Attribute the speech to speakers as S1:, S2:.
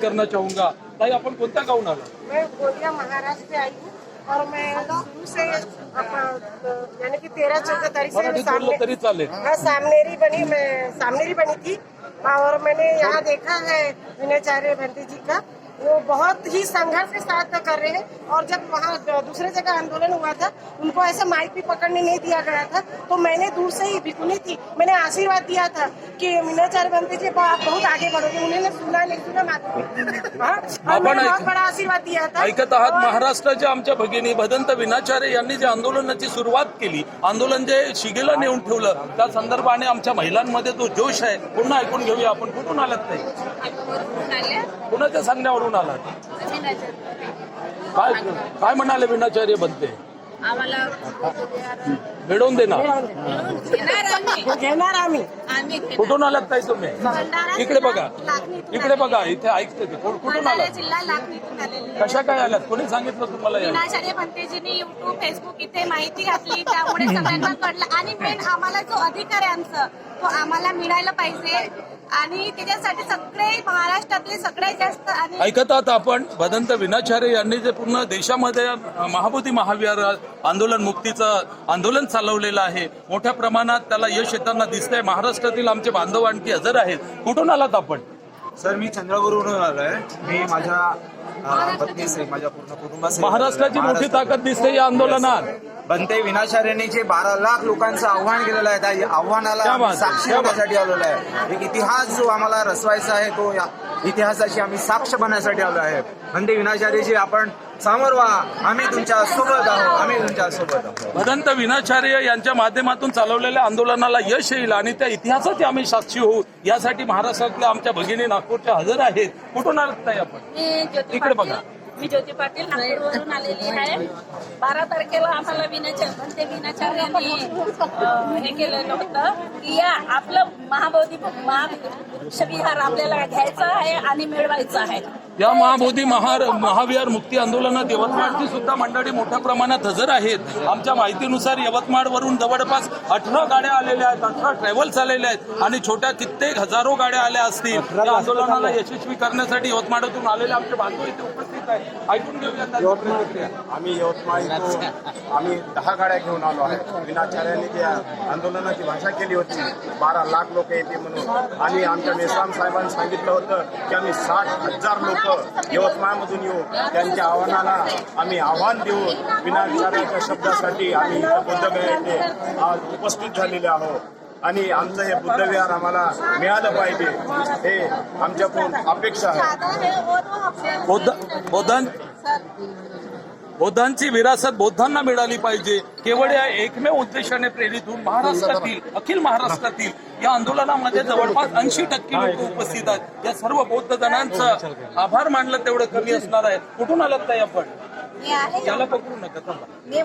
S1: करना चाहूंगा। ताई आपण कोणत्या गावून आला?
S2: मैं गोंदिया महाराष्ट्र से आई हूँ और मैं शुरू से यानी कि 13-14 तारीख से
S1: बोललो तरी चालेल।
S2: मैं सामनेरी बनी थी और मैंने यहाँ देखा है विनयाचार्य भंते जी का, वो बहुत ही संघर्ष के साथ कर रहे हैं। और जब वहाँ दूसरे जगह आंदोलन हुआ था, उनको ऐसे माइक भी पकड़ने नहीं दिया गया था, तो मैंने दूर से ही भिकुनी थी, मैंने आशीर्वाद दिया था कि विनयाचार्य भंते जी आप बहुत आगे बढ़ोगे। उन्होंने सुना नहीं सुना मैंने बहुत बड़ा आशीर्वाद दिया था।
S1: ऐकत आहात महाराष्ट्राच्या आमच्या भगिनी भदंत विनाचार्य यांनी जे आंदोलनाची सुरुवात केली, आंदोलन जे शिगेला नेऊन ठेवलं, त्या संदर्भाने आमच्या महिलांमध्ये जो जोश आहे पुन्हा ऐकून घेऊया। आपण कुठून आलात ताई? कुणाच्या सांगण्यावरून आलात? काय म्हणाले विनाचार्य बनते?
S3: आम्हाला
S1: मिळवून देणार
S2: घेणार आम्ही।
S1: कुठून आलात ताई तुम्ही? इकडे बघा, इकडे बघा, इथे ऐकते ते कुठून आलात?
S3: जिल्हा लाखनीतून आलेले
S1: कशा काय आलात? कोणी सांगितलं तुम्हाला?
S3: विनाचार्य भंतेजींनी युट्यूब फेसबुक इथे माहिती घातली, त्यामुळे सगळ्यांना कळलं। आणि मेन आम्हाला जो अधिकार आहे आमचा, तो आम्हाला मिळायला पाहिजे आणि त्याच्यासाठी सगळे महाराष्ट्रातले सगळ्यात जास्त आणि
S1: ऐकत आहात आपण भदंत विनाचार्य यांनी जे पूर्ण देशामध्ये महाबोधी महाविहार आंदोलन मुक्तीचं आंदोलन चालवलेलं आहे, मोठ्या प्रमाणात त्याला यश येताना दिसतंय। महाराष्ट्रातील आमचे बांधव आणखी हजर आहेत। कुठून आलात आपण?
S4: सर मी चंद्रपूरवरून आलोय। मी माझ्या पत्नीसह माझ्या पूर्ण कुटुंबासह
S1: महाराष्ट्राची मोठी ताकद दिसते या आंदोलनात।
S4: बनते विनाचार्यांनी जे 12 लाख लोकांचं आव्हान केलेलं आहे, त्या आव्हानाला साक्ष देण्यासाठी आलेलो आहे। एक इतिहास जो आम्हाला रचवायचा आहे, तो या इतिहासाची आम्ही साक्ष बनण्यासाठी आलो आहे। बनते विनाचार्यजी आपण समोर व्हा, आम्ही तुमच्या सोबत आहोत, आम्ही तुमच्या सोबत आहोत।
S1: भदंत विनाचार्य यांच्या माध्यमातून चालवलेल्या आंदोलनाला यश येईल आणि त्या इतिहासाची आम्ही साक्षी होऊ, यासाठी महाराष्ट्रातल्या आमच्या भगिनी नागपूरच्या हजर आहेत। कुठून आलात ताई आपण? इकडे बघा।
S3: मी ज्योती पाटील नागपूरवरून आलेली आहे। 12 तारखेला आम्हाला भंते विनाचार्यांनी हे केलेलं होतं की या आपलं महाबोधी विहार आपल्याला घ्यायचं आहे आणि मिळवायचं आहे।
S1: या महाबोधी महाविहार मुक्ती आंदोलनात यवतमाळची सुद्धा मंडळी मोठ्या प्रमाणात हजर आहेत। आमच्या माहितीनुसार यवतमाळवरून जवळपास 18 गाड्या आलेल्या आहेत, 18 ट्रॅव्हल्स आलेल्या आहेत आणि छोट्या कित्येक हजारो गाड्या आल्या असतील। या आंदोलनाला यशस्वी करण्यासाठी यवतमाळातून आलेले आमचे बांधव इथे उपस्थित आहेत। ऐकून घेऊया।
S5: आम्ही यवतमाळ आम्ही 10 गाड्या घेऊन आलो आहे। विनाचार्यांनी त्या आंदोलनाची भाषा केली होती, 12 लाख लोक येते म्हणून, आणि आमच्या मेश्राम साहेबांनी सांगितलं होतं की आम्ही 60,000 लोक यवतमाळमधून येऊ। त्यांच्या आव्हानाला आम्ही आव्हान देऊ, विनाचार्याच्या शब्दासाठी आम्ही बुद्धगया येथे आज उपस्थित झालेले आहोत आणि आमचं हे बुद्धविहार आम्हाला मिळालं पाहिजे, हे आमच्याकडून अपेक्षा आहे।
S1: बौद्धांची विरासत बौद्धांना मिळाली पाहिजे। केवळ या एकमेव उद्देशाने प्रेरित होऊन महाराष्ट्रातील अखिल महाराष्ट्रातील या आंदोलनामध्ये जवळपास 80% लोक उपस्थित आहेत। या सर्व बौद्ध जणांचं आभार मानलं तेवढं कमी असणार आहे। कुठून आलात ताई आपण? याला पकडू नका,
S3: मी